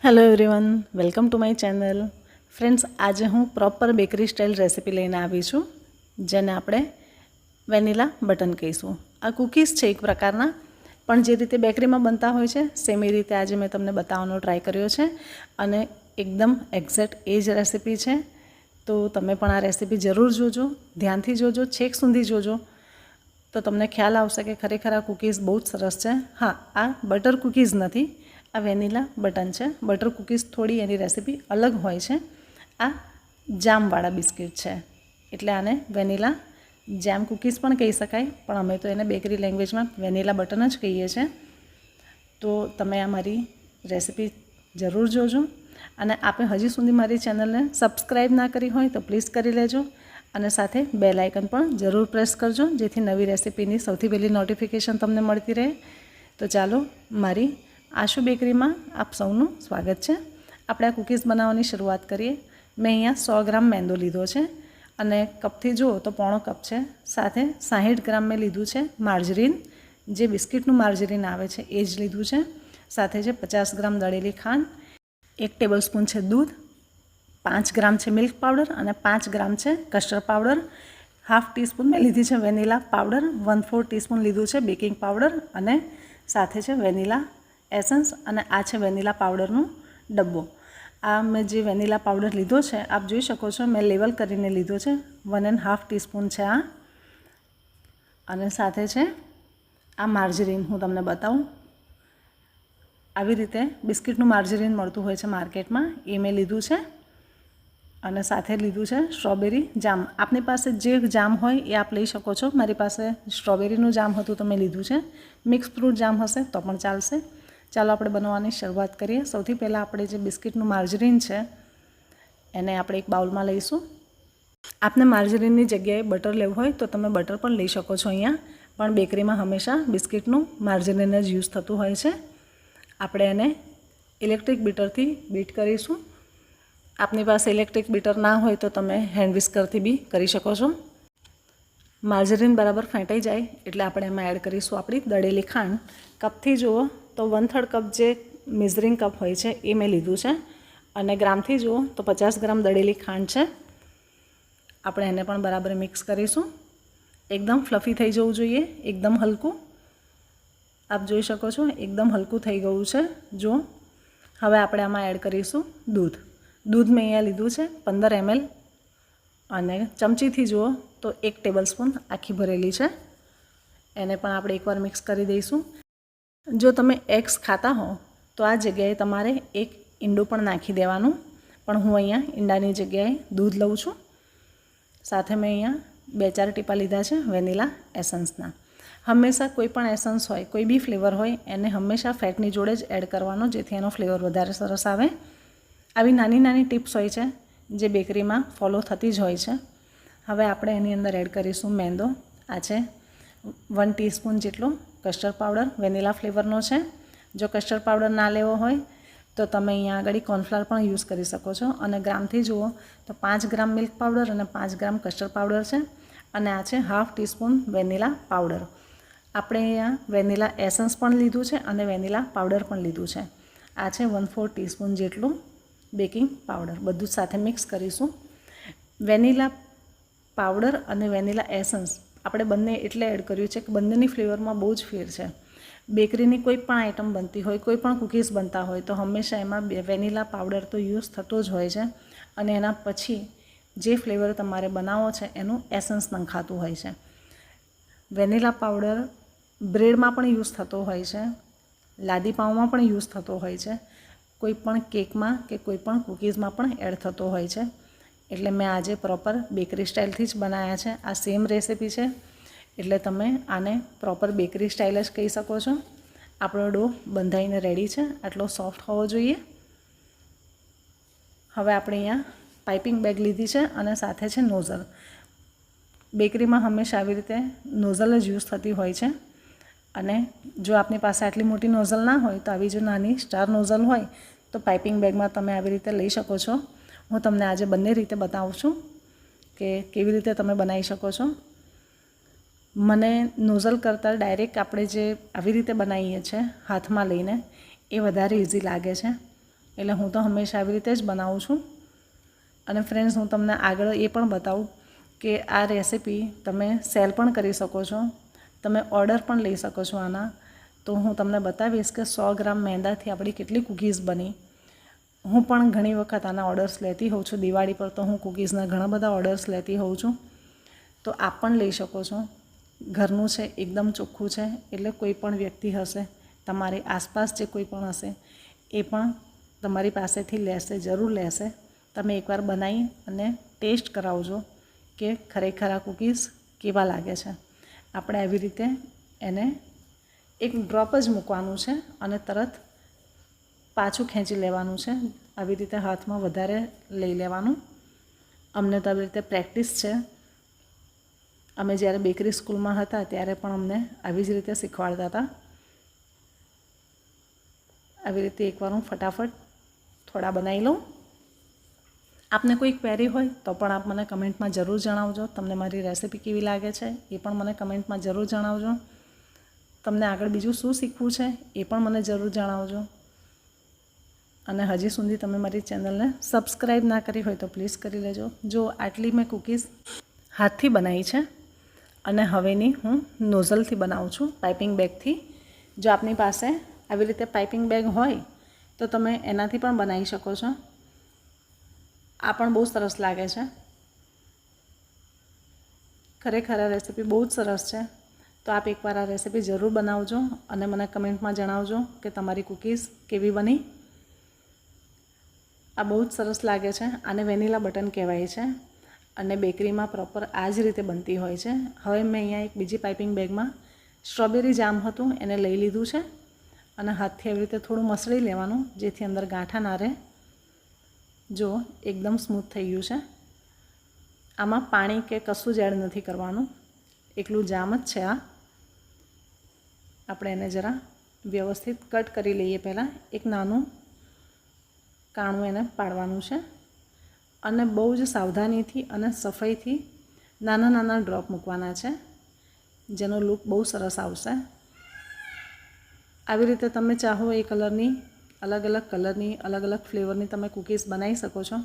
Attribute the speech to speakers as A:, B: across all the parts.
A: Hello everyone, welcome to my channel. Friends, આજે હું proper bakery style recipe લઈને આવી છું, જેને આપણે વેનીલા બટન કહીશું. આ કૂકીઝ છે એક પ્રકારના, પણ જે રીતે બેકરીમાં બનતા હોય છે સેમ એ રીતે આજે મેં તમને બતાવવાનો ટ્રાય કર્યો છે અને એકદમ એક્ઝેક્ટ એ જ રેસીપી છે. તો તમે પણ આ રેસીપી જરૂર જોજો, ધ્યાનથી જોજો, છેક સુધી જોજો, તો તમને ખ્યાલ આવશે કે ખરેખર આ કૂકીઝ બહુ જ સરસ છે. હા, આ બટર કૂકીઝ નથી, આ વેનીલા બટન છે. બટર કૂકીઝ થોડી એની રેસીપી અલગ હોય છે. આ જામવાળા બિસ્કિટ છે, એટલે આને વેનીલા જેમ કૂકીઝ પણ કહી શકાય, પણ અમે તો એને બેકરી લેંગ્વેજમાં વેનીલા બટન જ કહીએ છીએ. તો તમે આ મારી રેસીપી જરૂર જોજો, અને આપે હજી સુધી મારી ચેનલને સબસ્ક્રાઈબ ના કરી હોય તો પ્લીઝ કરી લેજો, અને સાથે બેલ આઇકન પણ જરૂર પ્રેસ કરજો, જેથી નવી રેસીપીની સૌથી પહેલી નોટિફિકેશન તમને મળતી રહે. તો ચાલો, મારી આશુ બેકરીમાં આપ સૌનું સ્વાગત છે. આપણે આ કૂકીઝ બનાવવાની શરૂઆત કરીએ. મેં અહીંયા 100 ગ્રામ મેંદો લીધો છે, અને કપથી જુઓ તો પોણો કપ છે. સાથે 60 ગ્રામ મેં લીધું છે માર્જરીન, જે બિસ્કિટનું માર્જરીન આવે છે એ જ લીધું છે. સાથે છે 50 ગ્રામ દળેલી ખાંડ, 1 ટેબલ સ્પૂન છે દૂધ, 5 ગ્રામ છે મિલ્ક પાવડર અને 5 ગ્રામ છે કસ્ટર્ડ પાવડર. હાફ ટીસ્પૂન મેં લીધી છે વેનીલા પાવડર, 1/4 ટીસ્પૂન લીધું છે બેકિંગ પાવડર, અને સાથે છે વેનીલા એસન્સ, અને આ છે વેનીલા પાવડરનો ડબ્બો. આ મેં જે વેનીલા પાવડર લીધો છે, આપ જોઈ શકો છો મેં લેવલ કરીને લીધો છે. 1.5 ટીસ્પૂન છે આ, અને સાથે છે આ માર્જરીન. હું તમને બતાવું, આવી રીતે બિસ્કિટનું માર્જરીન મળતું હોય છે માર્કેટમાં, એ મેં લીધું છે. અને સાથે લીધું છે સ્ટ્રોબેરી જામ. આપની પાસે જે જામ હોય એ આપ લઈ શકો છો. મારી પાસે સ્ટ્રોબેરીનું જામ હતું તો મેં લીધું છે. મિક્સ ફ્રૂટ જામ હશે તો પણ ચાલશે. ચાલો આપણે બનાવવાની શરૂઆત કરીએ. સૌથી પહેલાં આપણે જે બિસ્કિટનું માર્જરીન છે એને આપણે એક બાઉલમાં લઈશું. આપને માર્જરીનની જગ્યાએ બટર લેવું હોય તો તમે બટર પણ લઈ શકો છો અહીંયા, પણ બેકરીમાં હંમેશા બિસ્કિટનું માર્જરીન જ યુઝ થતું હોય છે. આપણે એને ઇલેક્ટ્રિક બીટરથી બીટ કરીશું. આપની પાસે ઇલેક્ટ્રિક બીટર ના હોય તો તમે હેન્ડ વિસ્કરથી બી કરી શકો છો. માર્જરીન બરાબર ફેંટાઈ જાય એટલે આપણે એમાં એડ કરીશું આપણી દળેલી ખાંડ. કપથી જુઓ તો 1/3 કપ જે મેઝરિંગ કપ હોય છે એ મેં લીધું છે, અને ગ્રામથી જુઓ તો 50 ગ્રામ દળેલી ખાંડ છે. આપણે એને પણ બરાબર મિક્સ કરીશું. એકદમ ફ્લફી થઈ જવું જોઈએ, એકદમ હલકું. આપ જોઈ શકો છો એકદમ હલકું થઈ ગયું છે. જો હવે આપણે આમાં એડ કરીશું દૂધ. દૂધ મેં અહીંયા લીધું છે 15 ml, અને ચમચીથી જુઓ તો 1 ટેબલ સ્પૂન આખી ભરેલી છે. એને પણ આપણે એકવાર મિક્સ કરી દઈશું. જો તમે એગ્સ ખાતા હો તો આ જગ્યાએ તમારે 1 ઈંડું પણ નાખી દેવાનું, પણ હું અહીંયા ઈંડાની જગ્યાએ દૂધ લઉં છું. સાથે મેં અહીંયા 2-4 ટીપા લીધા છે વેનીલા એસન્સના. હંમેશા કોઈ પણ એસન્સ હોય, કોઈ બી ફ્લેવર હોય, એને હંમેશા ફેટની જોડે જ એડ કરવાનો, જેથી એનો ફ્લેવર વધારે સરસ આવે. આવી નાની નાની ટિપ્સ હોય છે જે બેકરીમાં ફોલો થતી જ હોય છે. હવે આપણે એની અંદર એડ કરીશું મેંદો. આ છે 1 ટીસ્પૂન જેટલો કસ્ટર્ડ પાવડર, વેનીલા ફ્લેવરનો છે. જો કસ્ટર્ડ પાવડર ના લેવો હોય તો તમે અહીંયા આગળ કોર્નફ્લાવર પણ યુઝ કરી શકો છો. અને ગ્રામથી જુઓ તો 5 ગ્રામ મિલ્ક પાવડર અને 5 ગ્રામ કસ્ટર્ડ પાવડર છે, અને આ છે હાફ ટીસ્પૂન વેનીલા પાવડર. આપણે અહીંયા વેનીલા એસન્સ પણ લીધું છે અને વેનીલા પાવડર પણ લીધું છે. આ છે 1/4 ટીસ્પૂન જેટલું બેકિંગ પાવડર. બધું જ સાથે મિક્સ કરીશું. વેનીલા પાવડર અને વેનીલા એસન્સ આપણે બંને એટલે એડ કર્યું છે કે બંનેની ફ્લેવરમાં બહુ જ ફેર છે. બેકરીની કોઈ પણ આઇટમ બનતી હોય, કોઈ પણ કૂકીઝ બનતા હોય તો હંમેશા એમાં વેનીલા પાવડર તો યુઝ થતો જ હોય છે, અને એના પછી જે ફ્લેવર તમારે બનાવવો છે એનું એસન્સ નંખાતું હોય છે. વેનીલા પાવડર બ્રેડમાં પણ યુઝ થતો હોય છે, લાદી પાઉંમાં પણ યુઝ થતો હોય છે, કોઈ પણ કેકમાં કે કોઈ પણ કૂકીઝમાં પણ એડ થતો હોય છે. એટલે મેં આજે પ્રોપર બેકરી સ્ટાઇલથી જ બનાવ્યા છે. આ સેમ રેસીપી છે, એટલે તમે આને પ્રોપર બેકરી સ્ટાઇલ જ કહી શકો છો. આપણો ડો બંધાઈને રેડી છે. આટલો સોફ્ટ હોવો જોઈએ. હવે આપણે અહીંયા પાઇપિંગ બેગ લીધી છે, અને સાથે છે નોઝલ. બેકરીમાં હંમેશા આવી રીતે નોઝલ જ યુઝ થતી હોય છે, અને જો આપની પાસે આટલી મોટી નોઝલ ના હોય તો આવી જો નાની સ્ટાર નોઝલ હોય તો પાઇપિંગ બેગમાં તમે આવી રીતે લઈ શકો છો. હું તમને આજે બંને રીતે બતાવું છું કે કેવી રીતે તમે બનાવી શકો છો. મને નોઝલ કરતાં ડાયરેક્ટ આપણે જે આવી રીતે બનાવીએ છીએ હાથમાં લઈને એ વધારે ઇઝી લાગે છે. એટલે હું તો હંમેશા આવી રીતે જ બનાવું છું. અને ફ્રેન્ડ્સ, હું તમને આગળ એ પણ બતાવું કે આ રેસીપી તમે સેલ પણ કરી શકો છો, તમે ઓર્ડર પણ લઈ શકો છો આના. તો હું તમને બતાવીશ કે 100 ગ્રામ મેંદાથી આપણી કેટલી કૂકીઝ બની. હું પણ ઘણી વખત આના ઓર્ડર્સ લેતી હોઉં છું. દિવાળી પર તો હું કૂકીઝના ઘણા બધા ઓર્ડર્સ લેતી હોઉં છું. તો આપ પણ લઈ શકો છો. ઘરનું છે, એકદમ ચોખ્ખું છે, એટલે કોઈ પણ વ્યક્તિ હશે, તમારી આસપાસ જે કોઈ પણ હશે, એ પણ તમારી પાસેથી લેશે, જરૂર લેશે. તમે એકવાર બનાવી અને ટેસ્ટ કરાવજો કે ખરેખર આ કૂકીઝ કેવા લાગે છે. આપણે આવી રીતે એને એક ડ્રોપ જ મૂકવાનું છે અને તરત પાછું ખેંચી લેવાનું છે. આવી રીતે હાથમાં વધારે લઈ લેવાનું. અમને તો આવી રીતે પ્રેક્ટિસ છે. અમે જ્યારે બેકરી સ્કૂલમાં હતા ત્યારે પણ અમને આવી જ રીતે શીખવાડતા હતા. આવી રીતે એકવાર હું ફટાફટ થોડા બનાવી લઉં. આપને કોઈ ક્વેરી હોય તો પણ આપ મને કમેન્ટમાં જરૂર જણાવજો. તમને મારી રેસીપી કેવી લાગે છે એ પણ મને કમેન્ટમાં જરૂર જણાવજો. તમને આગળ બીજું શું શીખવું છે એ પણ મને જરૂર જણાવજો. અને હજી સુધી તમે મારી ચેનલને સબસ્ક્રાઈબ ના કરી હોય તો પ્લીઝ કરી લેજો. જો આટલી મેં કૂકીઝ હાથથી બનાવી છે અને હવેની હું નોઝલથી બનાવું છું, પાઇપિંગ બેગથી. જો આપની પાસે આવી રીતે પાઇપિંગ બેગ હોય તો તમે એનાથી પણ બનાવી શકો છો. આ પણ બહુ સરસ લાગે છે. ખરેખર આ રેસીપી બહુ જ સરસ છે. તો આપ એકવાર આ રેસીપી જરૂર બનાવજો અને મને કમેન્ટમાં જણાવજો કે તમારી કૂકીઝ કેવી બની. આ બહુ જ સરસ લાગે છે. આને વેનીલા બટન કહેવાય છે અને બેકરીમાં પ્રોપર આ જ રીતે બનતી હોય છે. હવે મેં અહીંયા એક બીજી પાઇપિંગ બેગમાં સ્ટ્રોબેરી જામ હતું, એને લઈ લીધું છે અને હાથથી આવી રીતે થોડું મસળી લેવાનું જેથી અંદર ગાંઠા ના રહે. જો એકદમ સ્મૂથ થઈ ગયું છે. આમાં પાણી કે કશું જ એડ નથી કરવાનું, એકલું જામ જ છે આ. આપણે એને જરા વ્યવસ્થિત કટ કરી લઈએ. પહેલાં એક નાનું કાણું એને પાડવાનું છે અને બહુ જ સાવધાનીથી અને સફાઈથી નાના નાના ડ્રોપ મૂકવાના છે, જેનો લુક બહુ સરસ આવશે. આવી રીતે તમે ચાહો એ કલરની અલગ અલગ કલરની અલગ અલગ ફ્લેવરની તમે કૂકીઝ બનાવી શકો છો.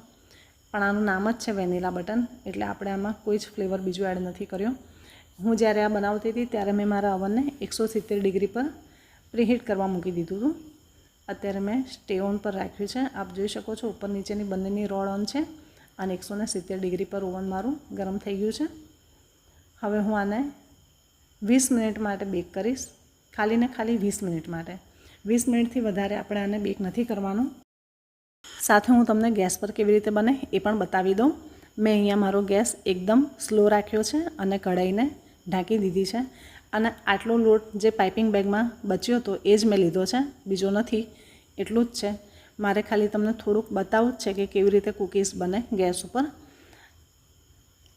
A: પણ આનું નામ જ છે વેનીલા બટન, એટલે આપણે આમાં કોઈ જ ફ્લેવર બીજું એડ નથી કર્યો. હું જ્યારે આ બનાવતી હતી ત્યારે મેં મારા અવનને 170 ડિગ્રી પર પ્રીહીટ કરવા મૂકી દીધું હતું. અત્યારે મેં સ્ટે ઓન પર રાખ્યું છે. આપ જોઈ શકો છો ઉપર નીચેની બંનેની રોડ ઓન છે અને 170 ડિગ્રી પર ઓવન મારું ગરમ થઈ ગયું છે. હવે હું આને 20 મિનિટ માટે બેક કરીશ. ખાલી ને ખાલી 20 મિનિટ માટે. 20 મિનિટથી વધારે આપણે આને બેક નથી કરવાનું. સાથે હું તમને ગેસ પર કેવી રીતે બને એ પણ બતાવી દઉં. મેં અહીંયા મારો ગેસ એકદમ સ્લો રાખ્યો છે અને કઢાઈને ઢાંકી દીધી છે. અને આટલો લોટ જે પાઇપિંગ બેગમાં બચ્યો હતો એ જ મેં લીધો છે, બીજો નથી. એટલું જ છે. મારે ખાલી તમને થોડુંક બતાવવું જ છે કે કેવી રીતે કૂકીઝ બને ગેસ ઉપર.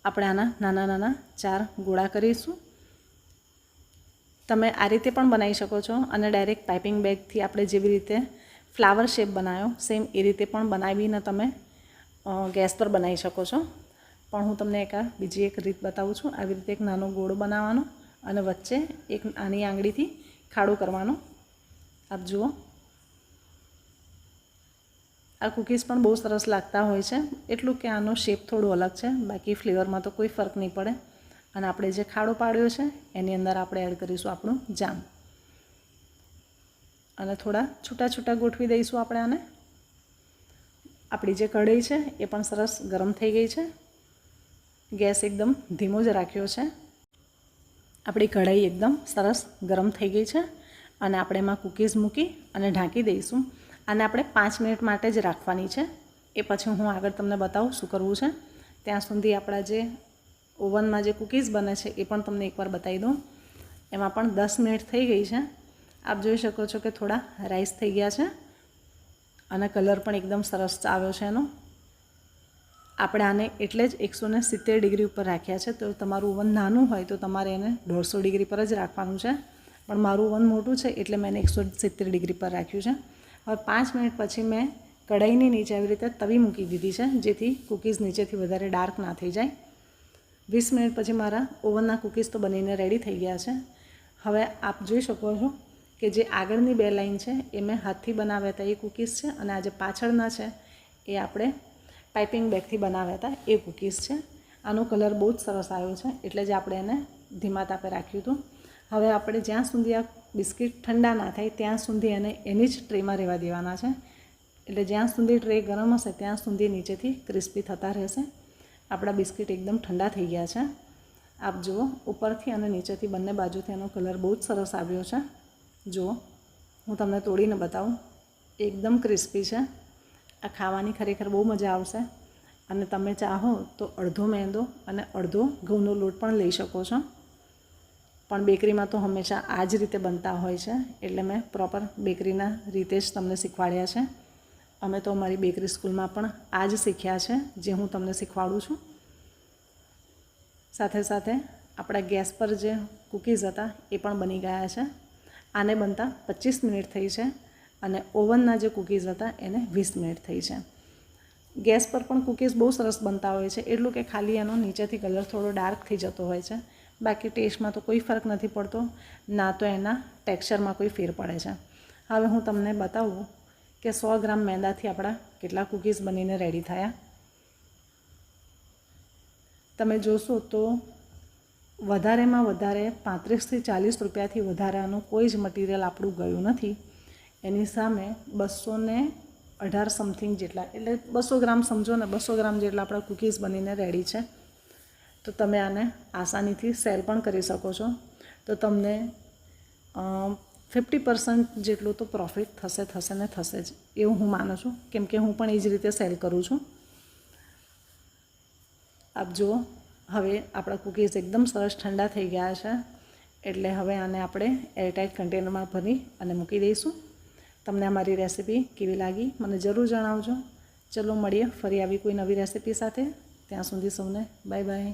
A: આપણે આના નાના નાના 4 ગોળા કરીશું. તમે આ રીતે પણ બનાવી શકો છો અને ડાયરેક્ટ પાઇપિંગ બેગથી આપણે જેવી રીતે ફ્લાવર શેપ બનાવ્યો સેમ એ રીતે પણ બનાવીને તમે ગેસ પર બનાવી શકો છો. પણ હું તમને બીજી એક રીત બતાવું છું. આવી રીતે એક નાનો ગોળ બનાવવાનો અને વચ્ચે એક નાની આંગળીથી ખાડો કરવાનો. આપ જુઓ, આ કૂકીઝ પણ બહુ સરસ લાગતા હોય છે. એટલું કે આનો શેપ થોડું અલગ છે, બાકી ફ્લેવરમાં તો કોઈ ફરક નહીં પડે. અને આપણે જે ખાડો પાડ્યો છે એની અંદર આપણે એડ કરીશું આપણું જામ અને થોડા છૂટા છૂટા ગોઠવી દઈશું આપણે આને. આપણી જે કઢાઈ છે એ પણ સરસ ગરમ થઈ ગઈ છે. ગેસ એકદમ ધીમો જ રાખ્યો છે. આપણી કઢાઈ એકદમ સરસ ગરમ થઈ ગઈ છે અને આપણે એમાં કૂકીઝ મૂકી અને ઢાંકી દઈશું. આને આપણે 5 મિનિટ માટે જ રાખવાની છે. એ પછી હું આગળ તમને બતાવું શું કરવું છે. ત્યાં સુધી આપણા જે ઓવનમાં જે કૂકીઝ બને છે એ પણ તમને એકવાર બતાવી દઉં. એમાં પણ 10 મિનિટ થઈ ગઈ છે. આપ જોઈ શકો છો કે થોડા રાઈસ થઈ ગયા છે અને કલર પણ એકદમ સરસ આવ્યો છે એનો. આપણે આને એટલે જ 170 ડિગ્રી ઉપર રાખ્યા છે. તો તમારું ઓવન નાનું હોય તો તમારે એને 150 ડિગ્રી પર જ રાખવાનું છે. પણ મારું ઓવન મોટું છે એટલે મેં એને 170 ડિગ્રી પર રાખ્યું છે. હવે 5 મિનિટ પછી મેં કઢાઈની નીચે આવી રીતે તવી મૂકી દીધી છે, જેથી કૂકીઝ નીચેથી વધારે ડાર્ક ના થઈ જાય. 20 મિનિટ પછી મારા ઓવનના કૂકીઝ તો બનીને રેડી થઈ ગયા છે. હવે આપ જોઈ શકો છો કે જે આગળની 2 લાઈન છે એ મેં હાથથી બનાવ્યા હતા એ કૂકીઝ છે, અને આ જે પાછળના છે એ આપણે પાઇપિંગ બેગથી બનાવ્યા હતા એ કૂકીઝ છે. આનો કલર બહુ જ સરસ આવ્યો છે એટલે જ આપણે એને ધીમા તાપે રાખ્યું હતું. હવે આપણે જ્યાં સુધી આ બિસ્કિટ ઠંડા ના થાય ત્યાં સુધી એને એની જ ટ્રેમાં રહેવા દેવાના છે. એટલે જ્યાં સુધી ટ્રે ગરમ હશે ત્યાં સુધી નીચેથી ક્રિસ્પી થતા રહેશે. આપણા બિસ્કિટ એકદમ ઠંડા થઈ ગયા છે. આપ જુઓ, ઉપરથી અને નીચેથી બંને બાજુથી એનો કલર બહુ જ સરસ આવ્યો છે. જુઓ, હું તમને તોડીને બતાવું. એકદમ ક્રિસ્પી છે. આ ખાવાની ખરેખર બહુ મજા આવશે. અને તમે ચાહો તો અડધો મેંદો અને અડધો ઘઉંનો લોટ પણ લઈ શકો છો. પણ બેકરીમાં તો હંમેશા આ જ રીતે બનતા હોય છે, એટલે મેં પ્રોપર બેકરીના રીતે જ તમને શીખવાડ્યા છે. અમે તો અમારી બેકરી સ્કૂલમાં પણ આ જ શીખ્યા છે જે હું તમને શીખવાડું છું. સાથે સાથે આપણા ગેસ પર જે કૂકીઝ હતા એ પણ બની ગયા છે. આને બનતા 25 મિનિટ થઈ છે અને ઓવનના જે કૂકીઝ હતા એને 20 મિનિટ થઈ છે. ગેસ પર પણ કૂકીઝ બહુ સરસ બનતા હોય છે, એટલું કે ખાલી એનો નીચેથી કલર થોડો ડાર્ક થઈ જતો હોય છે. બાકી ટેસ્ટમાં તો કોઈ ફરક નથી પડતો, ના તો એના ટેક્સચરમાં કોઈ ફેર પડે છે. હવે હું તમને બતાવું કે 100 ગ્રામ મેંદાથી આપણા કેટલા કૂકીઝ બનીને રેડી થયા. તમે જોશો તો વધારેમાં વધારે 35થી 40 રૂપિયાથી વધારાનું કોઈ જ મટીરિયલ આપણું ગયું નથી. એની સામે 218 સમથિંગ જેટલા, એટલે 200 ગ્રામ સમજો ને, 200 ગ્રામ જેટલા આપણા કૂકીઝ બનીને રેડી છે. તો તમે આને આસાનીથી સેલ પણ કરી શકો છો. તો તમને 50% જેટલું તો પ્રોફિટ થશે ને થશે જ, એવું હું માનું છું, કેમ કે હું પણ એ જ રીતે સેલ કરું છું. આપ જુઓ, હવે આપણા કૂકીઝ એકદમ સરસ ઠંડા થઈ ગયા છે. એટલે હવે આને આપણે એરટાઇટ કન્ટેનરમાં ભરી અને મૂકી દઈશું. તમને અમારી રેસીપી કેવી લાગી મને જરૂર જણાવજો. ચલો મળીએ ફરી આવી કોઈ નવી રેસીપી સાથે. ત્યાં સુધી સૌને બાય બાય.